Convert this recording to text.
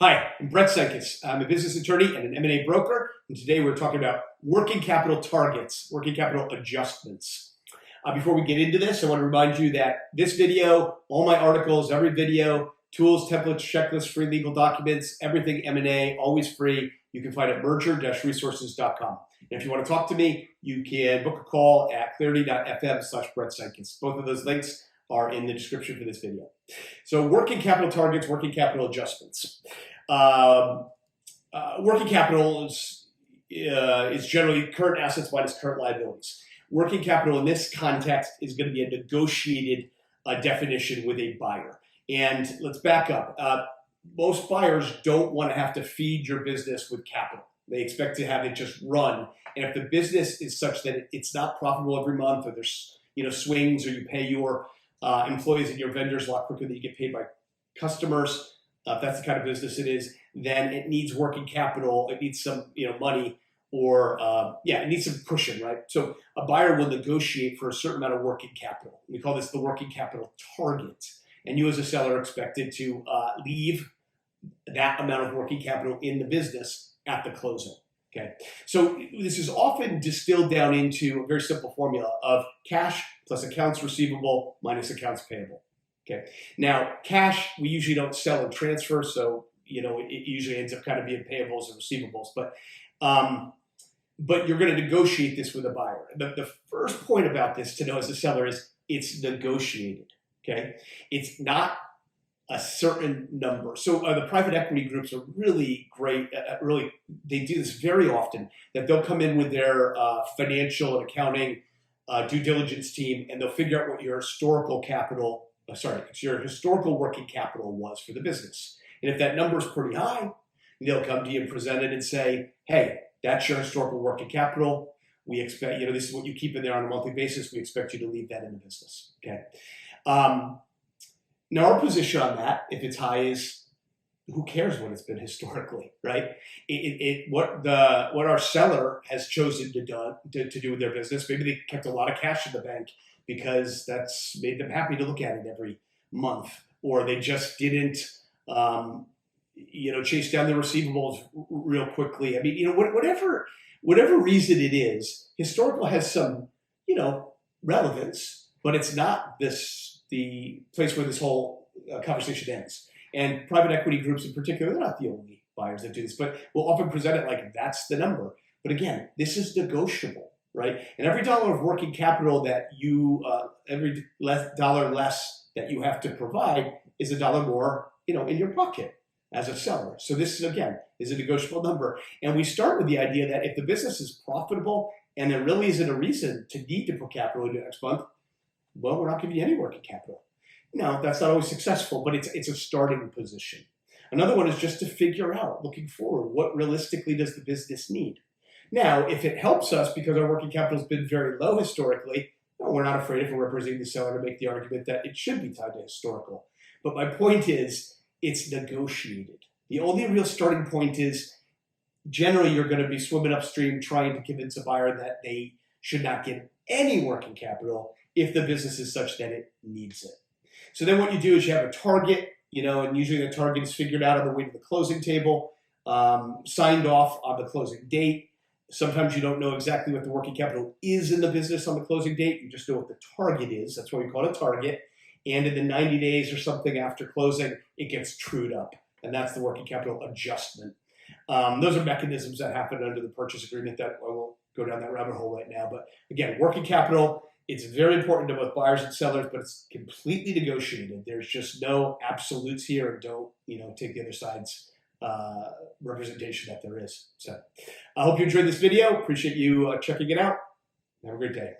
Hi, I'm Brett Cenkus. I'm a business attorney and an M&A broker, and today we're talking about working capital targets, working capital adjustments. Before we get into this, I want to remind you that this video, all my articles, every video, tools, templates, checklists, free legal documents, everything M&A, always free, you can find at merger-resources.com. And if you want to talk to me, you can book a call at clarity.fm/Brett Cenkus. Both of those links are in the description for this video. So working capital targets, working capital adjustments. Working capital is generally current assets minus current liabilities. Working capital in this context is going to be a negotiated definition with a buyer. And let's back up. Most buyers don't want to have to feed your business with capital. They expect to have it just run. And if the business is such that it's not profitable every month, or there's swings, or you pay your employees and your vendors a lot quicker than you get paid by customers, if that's the kind of business it is, then it needs working capital. It needs some money, or it needs some cushion, right? So a buyer will negotiate for a certain amount of working capital. We call this the working capital target. And you as a seller are expected to leave that amount of working capital in the business at the closing. Okay, so this is often distilled down into a very simple formula of cash plus accounts receivable minus accounts payable. Okay, now cash we usually don't sell and transfer, so it usually ends up kind of being payables and receivables. But you're going to negotiate this with a buyer. The first point about this to know as a seller is it's negotiated. Okay, it's not a certain number. So the private equity groups are really great. They do this very often, that they'll come in with their financial and accounting due diligence team, and they'll figure out what your historical working capital was for the business. And if that number is pretty high, they'll come to you and present it and say, hey, that's your historical working capital. We expect, this is what you keep in there on a monthly basis. We expect you to leave that in the business. Okay. Now, our position on that, if it's high, is who cares what it's been historically, right? What our seller has chosen to do with their business, maybe they kept a lot of cash in the bank because that's made them happy to look at it every month, or they just didn't, chase down the receivables real quickly. I mean, whatever reason it is, historical has some, relevance, but it's not the place where this whole conversation ends. And private equity groups in particular, they're not the only buyers that do this, but we'll often present it like that's the number. But again, this is negotiable, right? And every dollar of working capital that every dollar less that you have to provide is a dollar more, in your pocket as a seller. So this is a negotiable number. And we start with the idea that if the business is profitable and there really isn't a reason to need to put capital into next month, well, we're not giving you any working capital. Now, that's not always successful, but it's a starting position. Another one is just to figure out, looking forward, what realistically does the business need? Now, if it helps us because our working capital has been very low historically, we're not afraid, if we're representing the seller, to make the argument that it should be tied to historical. But my point is, it's negotiated. The only real starting point is, generally, you're going to be swimming upstream trying to convince a buyer that they should not give any working capital if the business is such that it needs it. So then what you do is you have a target, and usually the target is figured out on the way to the closing table, signed off on the closing date. Sometimes you don't know exactly what the working capital is in the business on the closing date. You just know what the target is. That's why we call it a target. And in the 90 days or something after closing, it gets trued up. And that's the working capital adjustment. Those are mechanisms that happen under the purchase agreement that I won't go down that rabbit hole right now. But again, working capital, it's very important to both buyers and sellers, but it's completely negotiated. There's just no absolutes here, and don't take the other side's representation that there is. So I hope you enjoyed this video. Appreciate you checking it out. Have a great day.